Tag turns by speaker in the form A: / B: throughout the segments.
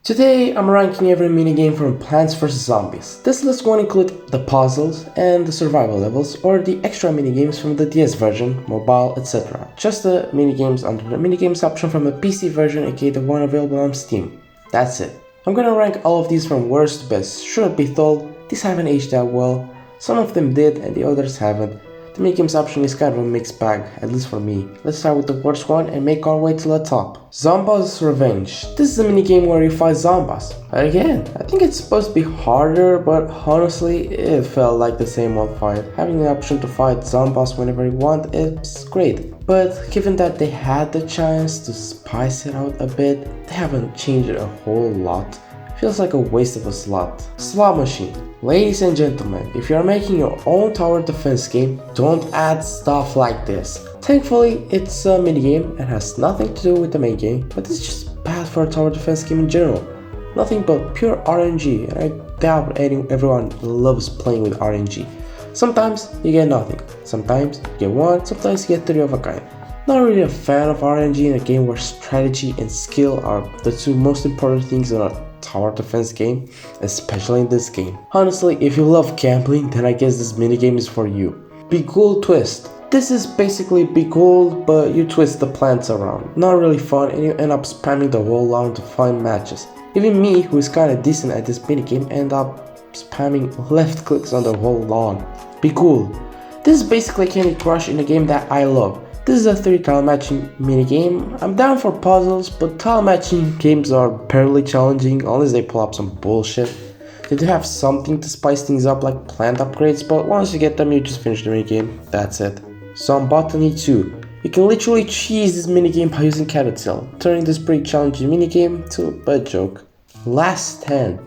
A: Today I'm ranking every minigame from Plants vs Zombies. This list won't include the puzzles and the survival levels or the extra minigames from the DS version, mobile, etc. Just the minigames under the minigames option from the PC version, aka the one available on Steam. That's it. I'm gonna rank all of these from worst to best. Should be told, these haven't aged that well. Some of them did and the others haven't. The minigames option is kind of a mixed bag, at least for me. Let's start with the worst one and make our way to the top. Zomba's Revenge. This is a minigame where you fight zombies. Again, I think it's supposed to be harder, but honestly, it felt like the same old fight. Having the option to fight zombies whenever you want is great. But given that they had the chance to spice it out a bit, they haven't changed it a whole lot. Feels like a waste of a slot. Slot machine. Ladies and gentlemen, if you are making your own tower defense game, don't add stuff like this. Thankfully, it's a minigame and has nothing to do with the main game, but it's just bad for a tower defense game in general. Nothing but pure RNG, and I doubt everyone loves playing with RNG. Sometimes you get nothing, sometimes you get one, sometimes you get three of a kind. Not really a fan of RNG in a game where strategy and skill are the two most important things in a tower defense game, especially in this game. Honestly, if you love gambling, then I guess this minigame is for you. Be Cool Twist. This is basically Be Cool, but you twist the plants around. Not really fun and you end up spamming the whole lawn to find matches. Even me, who is kinda decent at this minigame, end up spamming left clicks on the whole lawn. Be Cool. This is basically Candy Crush in a game that I love. This is a 3 tile matching minigame. I'm down for puzzles, but tile matching games are barely challenging unless they pull up some bullshit. They do have something to spice things up like plant upgrades, but once you get them you just finish the minigame, that's it. Botany 2. You can literally cheese this minigame by using carousel, turning this pretty challenging minigame to a joke. Last Stand.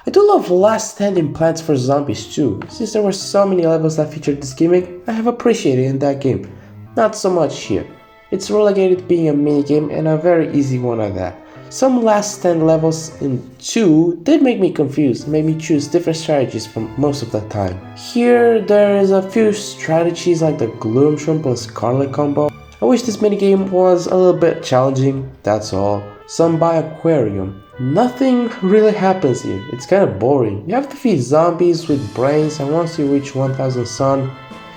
A: I do love Last Stand in Plants vs Zombies too. Since there were so many levels that featured this gimmick, I have appreciated it in that game. Not so much here. It's relegated to being a minigame and a very easy one at that. Some Last Stand levels in 2 did make me confused, made me choose different strategies from most of the time. Here there is a few strategies like the Gloom Shroom plus Scarlet combo. I wish this minigame was a little bit challenging, that's all. Some by Aquarium. Nothing really happens here, it's kinda boring. You have to feed zombies with brains and once you reach 1000 sun,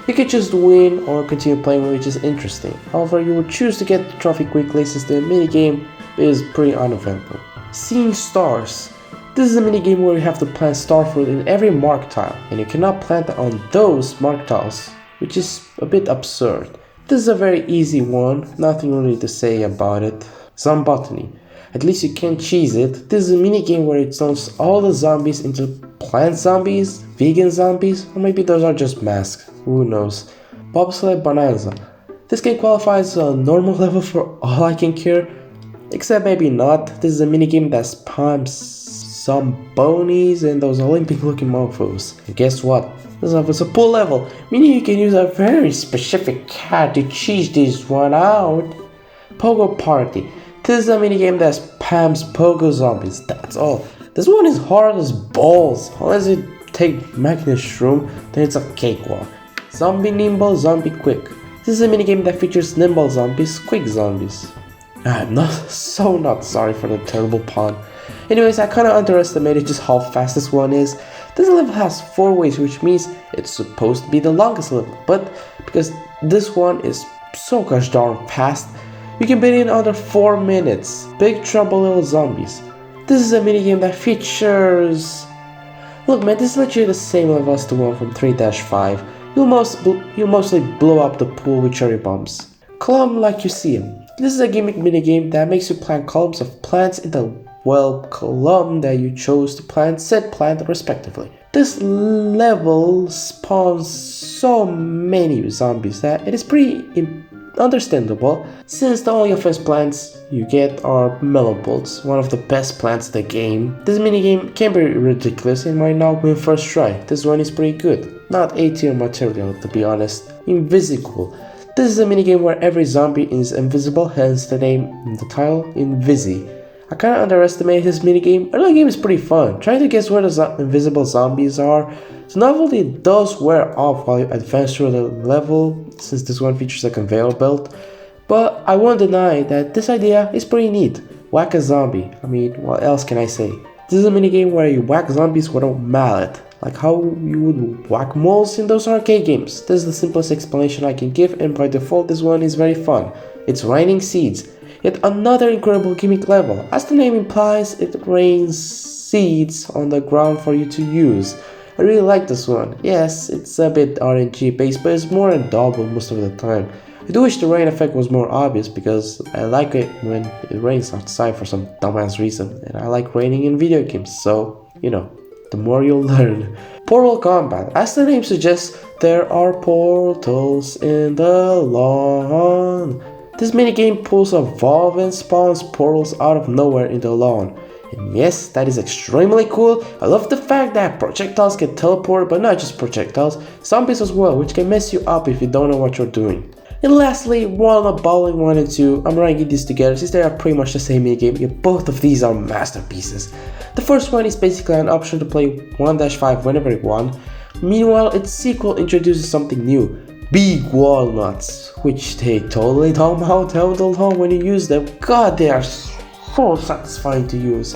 A: you could just win or continue playing, which is interesting. However, you would choose to get the trophy quickly since the minigame is pretty uneventful. Seeing Stars. This is a minigame where you have to plant star fruit in every marked tile, and you cannot plant on those marked tiles, which is a bit absurd. This is a very easy one, nothing really to say about it. Botany. At least you can cheese it. This is a minigame where it turns all the zombies into plant zombies, vegan zombies, or maybe those are just masks, who knows. Bobsled Bonanza. This game qualifies a normal level for all I can care, except maybe not. This is a minigame that spams some bonies and those Olympic looking mofos. And guess what? This level is a pool level, meaning you can use a very specific cat to cheese this one out. Pogo Party. This is a minigame that spams pogo zombies, that's all. This one is hard as balls, unless you take Magnus Shroom, then it's a cakewalk. Zombie Nimble, Zombie Quick. This is a minigame that features nimble zombies, quick zombies. I'm not sorry for the terrible pun. Anyways, I kinda underestimated just how fast this one is. This level has 4 ways, which means it's supposed to be the longest level, but because this one is so gosh darn fast, you can beat it in under 4 minutes. Big Trouble Little Zombies. This is a minigame that features... Look man, this is literally the same level as the one from 3-5. You'll mostly blow up the pool with cherry bombs. Column Like You See 'Em. This is a gimmick minigame that makes you plant columns of plants in the, column that you chose to plant said plant respectively. This level spawns so many zombies that it is pretty understandable, since the only offense plants you get are mellow bolts, one of the best plants in the game. This minigame can be ridiculous and might not win first try. This one is pretty good. Not A tier material to be honest. Invisicool. This is a minigame where every zombie is invisible, hence the name in the title, Invisi. I kinda underestimated this minigame. Early game is pretty fun, trying to guess where the invisible zombies are. The novelty does wear off while you advance through the level, since this one features a conveyor belt, but I won't deny that this idea is pretty neat. whack a zombie. I mean, what else can I say? This is a minigame where you whack zombies with a mallet, like how you would whack moles in those arcade games. This is the simplest explanation I can give, and by default this one is very fun. It's raining seeds. Yet another incredible gimmick level. As the name implies, it rains seeds on the ground for you to use. I really like this one. Yes, it's a bit RNG based, but it's more enjoyable most of the time. I do wish the rain effect was more obvious because I like it when it rains outside for some dumbass reason, and I like raining in video games, so, you know, the more you'll learn. Portal combat. As the name suggests, there are portals in the lawn. This minigame pulls a valve and spawns portals out of nowhere in the lawn. And yes, that is extremely cool. I love the fact that projectiles can teleport, but not just projectiles, zombies as well, which can mess you up if you don't know what you're doing. And lastly, Walnut Bowling 1 and 2, I'm ranking these together since they are pretty much the same minigame, yet both of these are masterpieces. The first one is basically an option to play 1-5 whenever you want. Meanwhile, its sequel introduces something new, big walnuts, which they totally don't handle when you use them. God, they are so satisfying to use.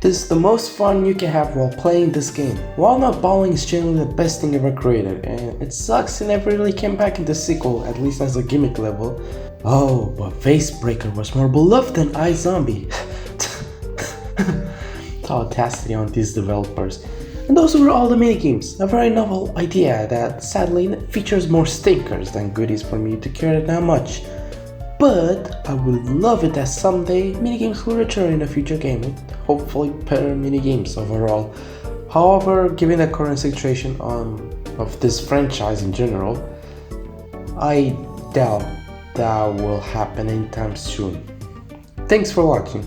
A: This is the most fun you can have while playing this game. Walnut Bowling is genuinely the best thing ever created, and it sucks it never really came back in the sequel, at least as a gimmick level. Oh, but Facebreaker was more beloved than iZombie. The audacity on these developers. And those were all the minigames, a very novel idea that sadly features more stinkers than goodies for me to care that much. But I would love it that someday minigames will return in a future game with hopefully better minigames overall. However, given the current situation of this franchise in general, I doubt that will happen anytime soon. Thanks for watching.